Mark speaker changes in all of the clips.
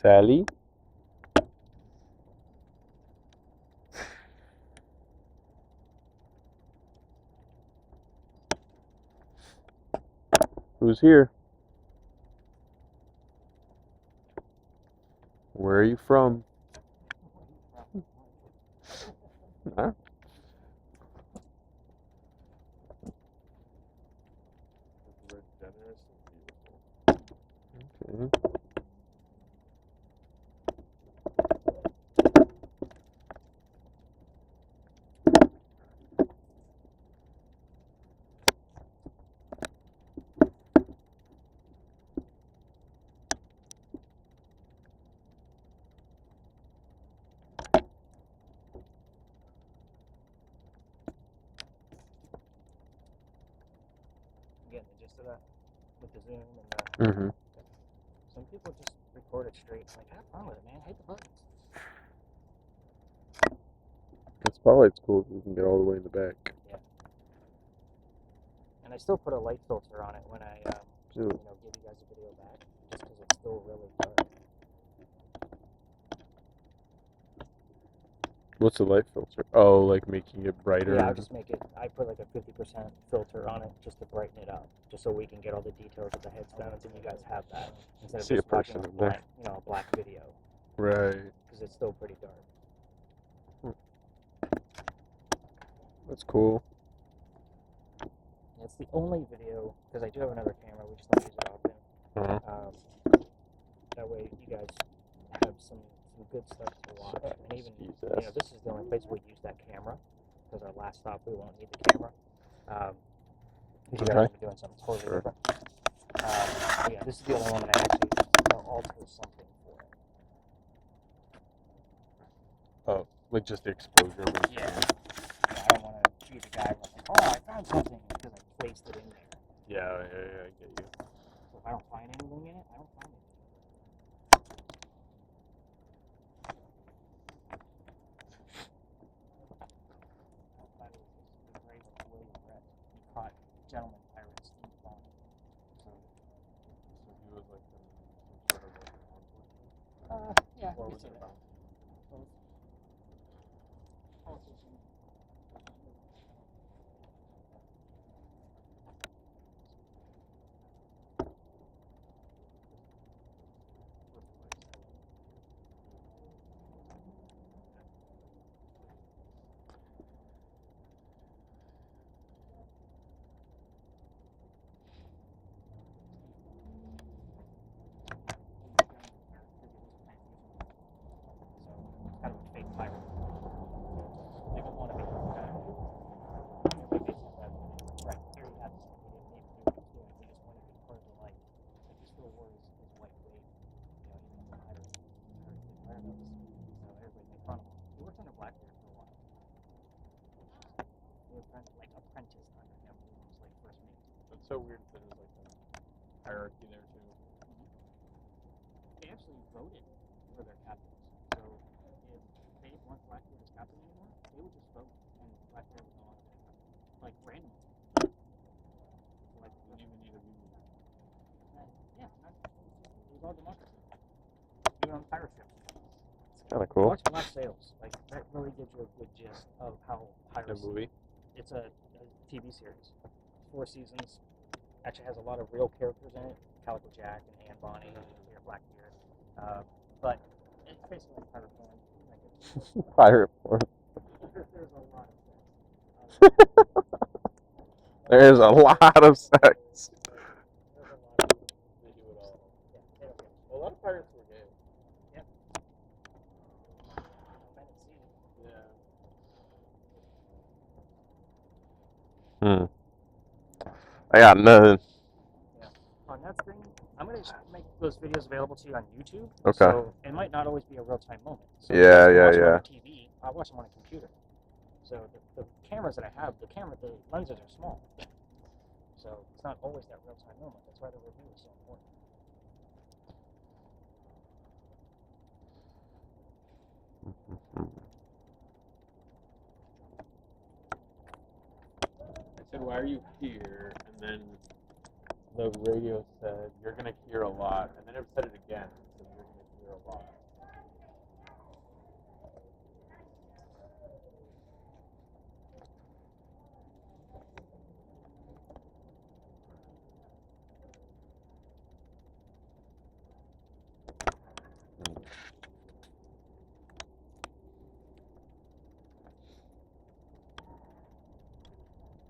Speaker 1: Sally? Who's here? Where are you from? Huh? Okay.
Speaker 2: Getting the gist of that with the zoom and the.
Speaker 1: Mm-hmm.
Speaker 2: Some people just record it straight. Like, have fun with it, man. Hit the buttons.
Speaker 1: That spotlight's cool if you can get all the way in the back.
Speaker 2: Yeah. And I still put a light filter on it when I, give you guys a video back, just because it's still really dark.
Speaker 1: What's the light filter? Oh, like making it brighter?
Speaker 2: Yeah, I'll just make it, I put like a 50% filter on it just to brighten it up, just so we can get all the details of the headstones and you guys have that instead of
Speaker 1: See a
Speaker 2: just watching
Speaker 1: person
Speaker 2: a
Speaker 1: in there.
Speaker 2: blank, a black video.
Speaker 1: Right.
Speaker 2: Because it's still pretty dark.
Speaker 1: That's cool.
Speaker 2: It's the only video, because I do have another camera, we just don't use it often.
Speaker 1: Uh-huh.
Speaker 2: That way you guys have some good stuff to watch. And even, this is the only place we use that camera, because our last stop we won't need the camera. Because you guys will be doing something totally different. Yeah, this is the only one that I actually alter something for it.
Speaker 1: Oh, like just the exposure.
Speaker 2: Yeah. I don't want to be the guy who's like, oh, I found something because I placed it in there.
Speaker 1: Yeah, I get you.
Speaker 2: So if I don't find anything in it, I don't find it. Gentleman pirates in the bomb. So
Speaker 1: he was like some sort of like
Speaker 2: yeah.
Speaker 1: or was it about?
Speaker 2: Kind of a fake pirate. They don't want to be right here. You have this thing. We didn't even do what he was doing. We just wanted to be part of the light. Like he still wore his white wig. Even the pirate didn't wear those. So everybody made fun of him. He worked under Blackbeard for a while. He was like apprenticed under him. He was like first mate.
Speaker 1: That's so weird that there's like a hierarchy there too.
Speaker 2: They actually voted for their captains. So if they didn't want Blackbeard as captain anymore, they would just vote, and Blackbeard would go on to be captain, like randomly.
Speaker 1: Like you didn't even need a union.
Speaker 2: Yeah, it was all democracy. Even on pirate ships.
Speaker 1: It's kind of cool.
Speaker 2: Watch Black Sails. Like that really gives you a good gist of how piracy.
Speaker 1: A movie?
Speaker 2: It's a TV series. 4 seasons. Actually has a lot of real characters in it. Calico Jack and Anne Bonny and Blackbeard. But it's basically pirate porn.
Speaker 1: Pirate porn.
Speaker 2: There's a lot of sex.
Speaker 1: There's a lot of sex.
Speaker 2: They do it all. Yeah,
Speaker 1: Well, a lot of pirates were gay.
Speaker 2: Yep.
Speaker 1: Yeah. I got nothing.
Speaker 2: Yeah. On that thing, I'm going to make those videos available to you on YouTube.
Speaker 1: Okay.
Speaker 2: So it might not always be a real-time moment. So
Speaker 1: Yeah.
Speaker 2: On TV, I watch them on a computer. So the cameras that I have, the lenses are small. So it's not always that real-time moment. That's why the review is so important.
Speaker 1: I said, why are you here? And then the radio said, you're going to hear a lot. And then it said it again. It said, you're going to hear a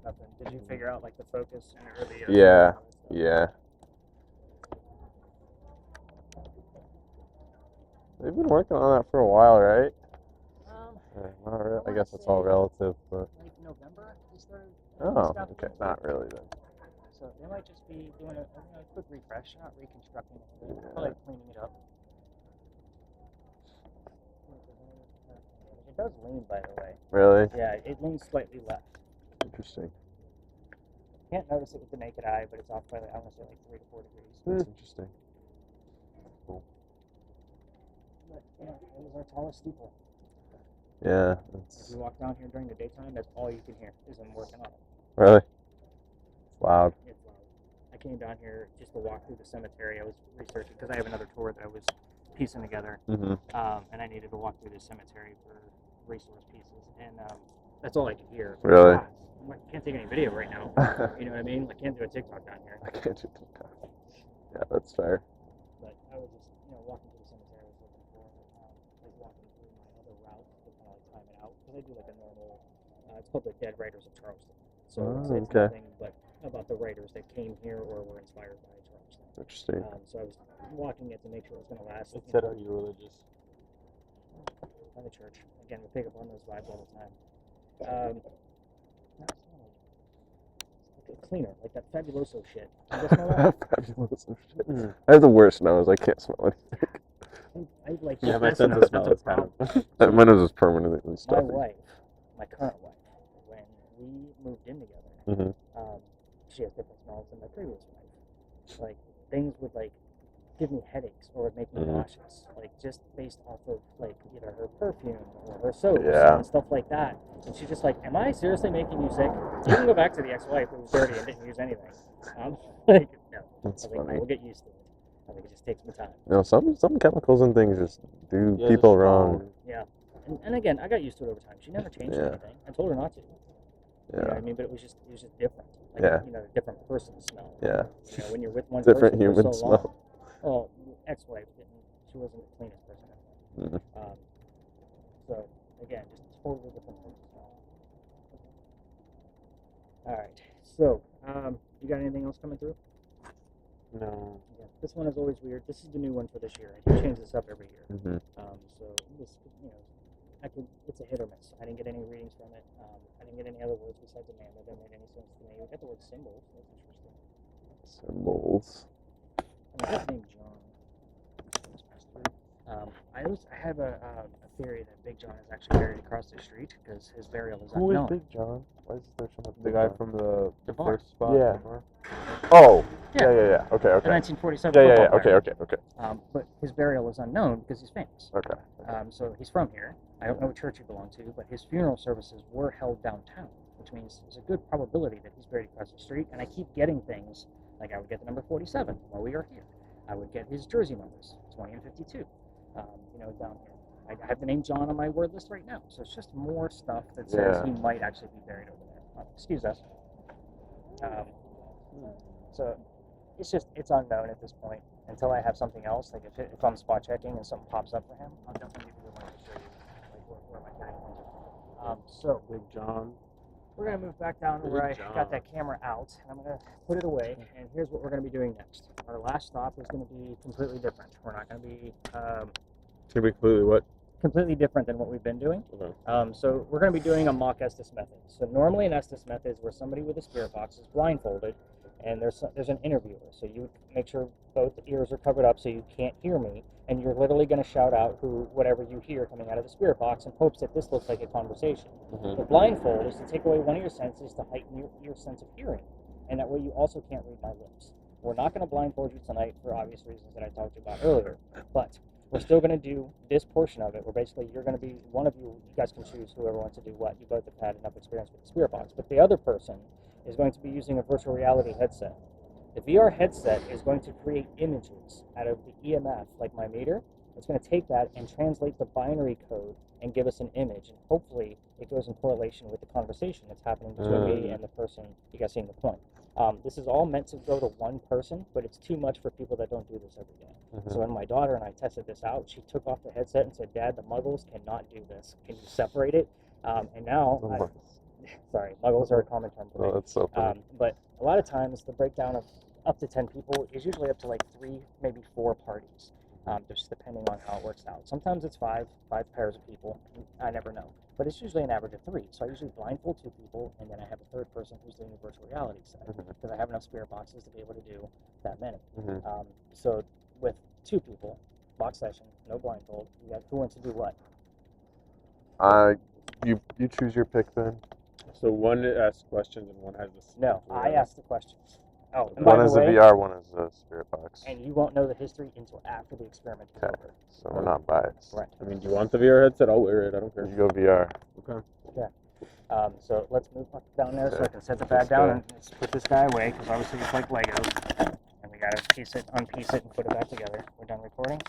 Speaker 2: Nothing. Did you figure out like the focus or the?
Speaker 1: Yeah. Yeah. They've been working on that for a while, right? Not really. I guess it's all relative, but.
Speaker 2: Like November, they started.
Speaker 1: Oh,
Speaker 2: stuff.
Speaker 1: okay. Not really then.
Speaker 2: So they might just be doing a quick refresh, not reconstructing it, probably cleaning it up. It does lean, by the way.
Speaker 1: Really?
Speaker 2: Yeah, it leans slightly left.
Speaker 1: Interesting.
Speaker 2: Can't notice it with the naked eye, but it's off by, I want to say, like 3 to 4 degrees.
Speaker 1: That's interesting. Cool.
Speaker 2: But, yeah, it was our tallest steeple.
Speaker 1: Yeah.
Speaker 2: If you walk down here during the daytime, that's all you can hear is them working on it.
Speaker 1: Really? It's loud.
Speaker 2: It's loud. I came down here just to walk through the cemetery. I was researching, because I have another tour that I was piecing together,
Speaker 1: Mm-hmm.
Speaker 2: And I needed to walk through this cemetery for resource pieces, and that's all I could hear.
Speaker 1: Really?
Speaker 2: I can't take any video right now. You know what I mean? I can't do a TikTok down here.
Speaker 1: I can't do TikTok. Yeah, that's fair.
Speaker 2: But I was just, walking through the cemetery I was looking for, like walking through my other route to kind of like time it out, because I do like a normal, it's called the Dead Writers of Charleston. So it's nothing but about the writers that came here or were inspired by Charleston.
Speaker 1: Interesting.
Speaker 2: So I was walking it to make sure it was going to last.
Speaker 3: It said, are you religious?
Speaker 2: By the church. Again, we pick up on those vibes all the time. Like a cleaner, like that Fabuloso shit. You guys smell that?
Speaker 1: Fabuloso shit. Mm. I have the worst nose. I can't smell anything.
Speaker 2: I like
Speaker 3: Yeah, my
Speaker 2: that's
Speaker 3: sense
Speaker 2: a-
Speaker 3: of smell
Speaker 2: that's a
Speaker 3: is kind of.
Speaker 2: problem.
Speaker 1: My nose is permanently
Speaker 2: My
Speaker 1: stuffy.
Speaker 2: wife, my current wife, when we moved in together,
Speaker 1: Mm-hmm.
Speaker 2: she has different smells than my previous wife. Like things would like give me headaches or would make me nauseous, like just based off of like either her perfume or her soaps and stuff like that. And she's just like, "Am I seriously making you sick?" You can go back to the ex-wife who was dirty and didn't use anything. Like, no.
Speaker 1: That's
Speaker 2: I think
Speaker 1: funny.
Speaker 2: we'll get used to it. I think it just takes me time.
Speaker 1: You know, some chemicals and things just do
Speaker 3: Yeah,
Speaker 1: people
Speaker 3: just
Speaker 1: wrong.
Speaker 2: Yeah. And again, I got used to it over time. She never changed anything. I told her not to. You know what I mean? But it was just different. Like, a different person smell.
Speaker 1: Yeah.
Speaker 2: When you're with one
Speaker 1: Different
Speaker 2: person
Speaker 1: human
Speaker 2: for so
Speaker 1: smell.
Speaker 2: long. Well, ex-wife she wasn't the cleanest person ever. So again, just totally different person smell. All right. So, you got anything else coming through?
Speaker 3: No.
Speaker 2: Yeah. This one is always weird. This is the new one for this year. I do change this up every year.
Speaker 1: Mm-hmm.
Speaker 2: So this, it's a hit or miss. I didn't get any readings from it. I didn't get any other words besides a man that didn't make any sense to me. We got the word symbols. That's interesting.
Speaker 1: Symbols.
Speaker 2: And I got the name John. I have a theory that Big John is actually buried across the street because his burial is
Speaker 1: Who
Speaker 2: unknown.
Speaker 1: is Big John? Why is there so much
Speaker 3: The
Speaker 1: Big
Speaker 3: guy
Speaker 1: John?
Speaker 3: from the
Speaker 2: bar.
Speaker 3: first spot.
Speaker 1: Yeah.
Speaker 3: the bar.
Speaker 1: Oh.
Speaker 2: Yeah.
Speaker 1: Yeah. Okay.
Speaker 2: The 1947
Speaker 1: Yeah.
Speaker 2: football player.
Speaker 1: Okay.
Speaker 2: But his burial is unknown because he's famous.
Speaker 1: Okay.
Speaker 2: So he's from here. I don't know what church he belonged to, but his funeral services were held downtown, which means there's a good probability that he's buried across the street. And I keep getting things like I would get the number 47 while we are here. I would get his jersey numbers, 20 and 52, down here. I have the name John on my word list right now, so it's just more stuff that says he might actually be buried over there. Excuse us. So it's unknown at this point until I have something else. Like if I'm spot checking and something pops up for him, I'll definitely be the one to show you like where my theory comes from. So
Speaker 3: Big John.
Speaker 2: we're gonna move back down to where I
Speaker 3: Big John.
Speaker 2: got that camera out, and I'm gonna put it away. And here's what we're gonna be doing next. Our last stop is gonna be completely different. We're not gonna be
Speaker 1: To be completely what?
Speaker 2: completely different than what we've been doing.
Speaker 1: Okay.
Speaker 2: So we're going to be doing a mock Estes method. So normally an Estes method is where somebody with a spirit box is blindfolded, and there's an interviewer. So you make sure both ears are covered up so you can't hear me, and you're literally going to shout out whatever you hear coming out of the spirit box in hopes that this looks like a conversation.
Speaker 1: Mm-hmm.
Speaker 2: The blindfold is to take away one of your senses to heighten your sense of hearing, and that way you also can't read my lips. We're not going to blindfold you tonight for obvious reasons that I talked about earlier, but we're still going to do this portion of it where basically you're going to be, one of you guys can choose whoever wants to do what. You both have had enough experience with the spirit box, but the other person is going to be using a virtual reality headset. The VR headset is going to create images out of the EMF, like my meter, It's going to take that and translate the binary code and give us an image, and hopefully it goes in correlation with the conversation that's happening between me and the person. You guys seeing the point? This is all meant to go to one person, but it's too much for people that don't do this every day. So when my daughter and I tested this out, she took off the headset and said, "Dad, the Muggles cannot do this. Can you separate it?" And now, sorry, Muggles are a common term for me.
Speaker 1: That's so funny.
Speaker 2: But a lot of times the breakdown of up to 10 people is usually up to like 3, maybe 4 parties, just depending on how it works out. Sometimes it's 5 pairs of people. I never know. But it's usually an average of 3. So I usually blindfold 2 people, and then I have a third person who's doing a virtual reality set, because I have enough spirit boxes to be able to do that many. So with 2 people, box session, no blindfold, you got who wants to do what?
Speaker 1: You choose your pick then.
Speaker 3: So one asks questions and one has the.
Speaker 2: No, I ask the questions. Oh, and
Speaker 1: One
Speaker 2: by
Speaker 1: is
Speaker 2: the
Speaker 1: a
Speaker 2: way,
Speaker 1: VR, one is a spirit box.
Speaker 2: and you won't know the history until after the experiment is over.
Speaker 1: So we're not biased.
Speaker 2: Right.
Speaker 3: I mean, do you want the VR headset? I'll wear it. I don't care.
Speaker 1: You go VR.
Speaker 3: Okay.
Speaker 2: So let's move down there so I can set the bag down and let's put this guy away, because obviously it's like Legos. And we gotta unpiece it and put it back together. We're done recording.